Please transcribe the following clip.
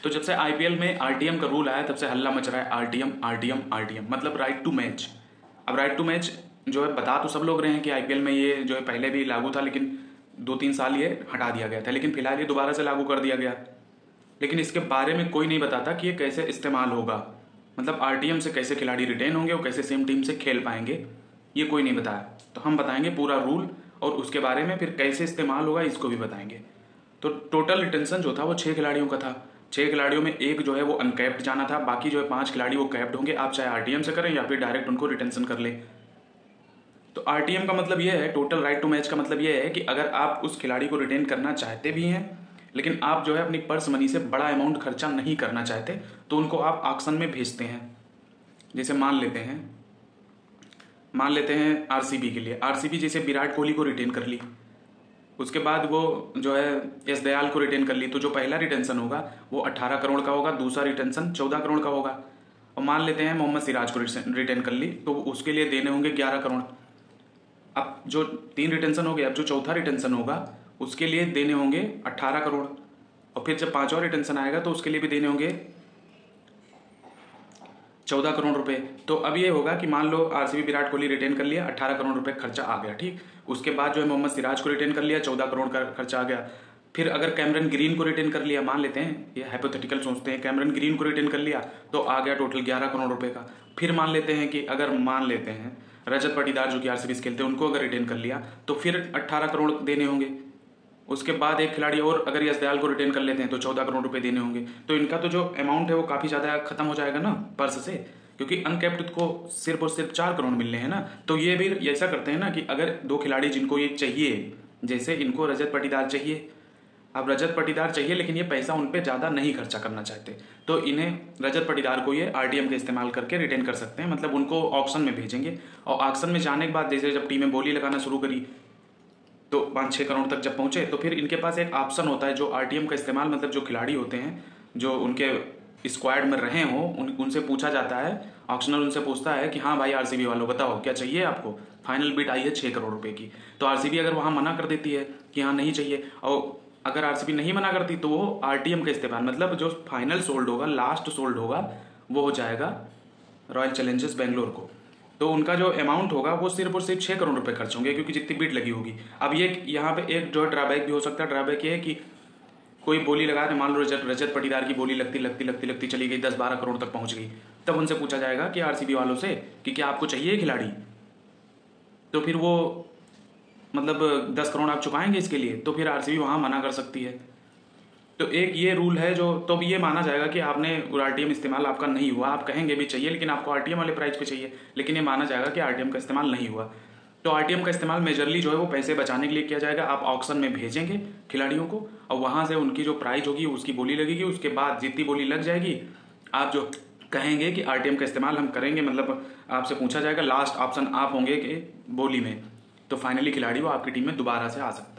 तो जब से आईपीएल में आरटीएम का रूल आया तब से हल्ला मच रहा है, आरटीएम आरटीएम आरटीएम, मतलब राइट टू मैच। अब राइट टू मैच जो है बता तो सब लोग रहे हैं कि आईपीएल में ये जो है पहले भी लागू था, लेकिन 2-3 साल ये हटा दिया गया था, लेकिन फिलहाल ये दोबारा से लागू कर दिया गया। लेकिन इसके बारे में कोई नहीं बताता कि ये कैसे इस्तेमाल होगा, मतलब आरटीएम से कैसे खिलाड़ी रिटेन होंगे और कैसे सेम टीम से खेल पाएंगे, ये कोई नहीं बताया। तो हम बताएंगे पूरा रूल और उसके बारे में, फिर कैसे इस्तेमाल होगा इसको भी बताएंगे। तो टोटल रिटेंशन जो था वो 6 खिलाड़ियों का था। 6 खिलाड़ियों में एक जो है वो अनकैप्ड जाना था, बाकी जो है 5 खिलाड़ी वो कैप्ड होंगे। आप चाहे आरटीएम से करें या फिर डायरेक्ट उनको रिटेंशन कर ले। तो आरटीएम का मतलब ये है, टोटल राइट टू मैच का मतलब ये है कि अगर आप उस खिलाड़ी को रिटेन करना चाहते भी हैं, लेकिन आप जो है अपनी पर्स मनी से बड़ा अमाउंट खर्चा नहीं करना चाहते, तो उनको आप ऑक्शन में भेजते हैं। जैसे मान लेते हैं आरसीबी के लिए, आरसीबी जैसे विराट कोहली को रिटेन कर ली, उसके बाद वो जो है एस दयाल को रिटेन कर ली, तो जो पहला रिटेंशन होगा वो 18 करोड़ का होगा, दूसरा रिटेंशन 14 करोड़ का होगा। और मान लेते हैं मोहम्मद सिराज को रिटेन कर ली, तो उसके लिए देने होंगे 11 करोड़। अब जो 3 रिटेंशन हो गए, अब जो चौथा रिटेंशन होगा उसके लिए देने होंगे 18 करोड़, और फिर जब 5वां रिटेंशन आएगा तो उसके लिए भी देने होंगे 14 करोड़ रुपए। तो अब ये होगा कि मान लो आरसीबी विराट कोहली रिटेन कर लिया, 18 करोड़ रुपए खर्चा आ गया, ठीक। उसके बाद जो है मोहम्मद सिराज को रिटेन कर लिया, 14 करोड़ का खर्चा आ गया। फिर अगर कैमरन ग्रीन को रिटेन कर लिया, मान लेते हैं ये हाइपोथेटिकल सोचते हैं, कैमरन ग्रीन को रिटेन कर लिया तो आ गया टोटल 11 करोड़ रुपए का। फिर मान लेते हैं कि अगर मान लेते हैं रजत पाटीदार जो कि आरसीबी से खेलते हैं उनको अगर रिटेन कर लिया तो फिर 18 करोड़ देने होंगे। उसके बाद एक खिलाड़ी और अगर यश दयाल को रिटेन कर लेते हैं तो 14 करोड़ रुपए देने होंगे। तो इनका तो जो अमाउंट है वो काफ़ी ज़्यादा खत्म हो जाएगा ना पर्स से, क्योंकि अनकैप्ड को सिर्फ और सिर्फ 4 करोड़ मिलने हैं ना। तो ये भी ऐसा करते हैं ना कि अगर 2 खिलाड़ी जिनको ये चाहिए, जैसे इनको रजत पाटीदार चाहिए, अब रजत पाटीदार चाहिए लेकिन ये पैसा उन पर ज़्यादा नहीं खर्चा करना चाहते, तो इन्हें रजत पाटीदार को ये आरटीएम का इस्तेमाल करके रिटेन कर सकते हैं, मतलब उनको ऑक्शन में भेजेंगे। और ऑक्शन में जाने के बाद जैसे जब टीमें बोली लगाना शुरू करी तो 5-6 करोड़ तक जब पहुंचे तो फिर इनके पास एक ऑप्शन होता है जो आरटीएम का इस्तेमाल, मतलब जो खिलाड़ी होते हैं जो उनके स्क्वाड में रहे हों उनसे पूछा जाता है, ऑक्शनर उनसे पूछता है कि हाँ भाई आरसीबी वालों बताओ क्या चाहिए आपको, फाइनल बिड आई है 6 करोड़ रुपए की। तो आरसीबी अगर वहाँ मना कर देती है कि हाँ नहीं चाहिए, और अगर आरसीबी नहीं मना करती तो वो आरटीएम का इस्तेमाल, मतलब जो फाइनल सोल्ड होगा, लास्ट सोल्ड होगा, वो हो जाएगा रॉयल चैलेंजर्स बेंगलोर को। तो उनका जो अमाउंट होगा वो सिर्फ और सिर्फ 6 करोड़ रुपए खर्च होंगे, क्योंकि जितनी बिड लगी होगी। अब ये यहाँ पे एक जो ड्रॉबैक भी हो सकता है, ड्रॉबैक ये है कि कोई बोली लगा रहे, मान लो रजत पाटीदार की बोली लगती चली गई 10-12 करोड़ तक पहुंच गई, तब उनसे पूछा जाएगा कि आरसीबी वालों से कि क्या आपको चाहिए खिलाड़ी, तो फिर वो मतलब 10 करोड़ आप चुकाएंगे इसके लिए, तो फिर आरसीबी वहाँ मना कर सकती है। तो एक ये रूल है जो, तो भी ये माना जाएगा कि आपने आरटीएम इस्तेमाल आपका नहीं हुआ, आप कहेंगे भी चाहिए लेकिन आपको आरटीएम वाले प्राइस पे चाहिए, लेकिन ये माना जाएगा कि आरटीएम का इस्तेमाल नहीं हुआ। तो आरटीएम का इस्तेमाल मेजरली जो है वो पैसे बचाने के लिए किया जाएगा। आप ऑक्शन में भेजेंगे खिलाड़ियों को और वहाँ से उनकी जो प्राइस होगी उसकी बोली लगेगी, उसके बाद जितनी बोली लग जाएगी आप जो कहेंगे कि आरटीएम का इस्तेमाल हम करेंगे, मतलब आपसे पूछा जाएगा, लास्ट ऑप्शन आप होंगे कि बोली में, तो फाइनली खिलाड़ी वो आपकी टीम में दोबारा से आ सकता है।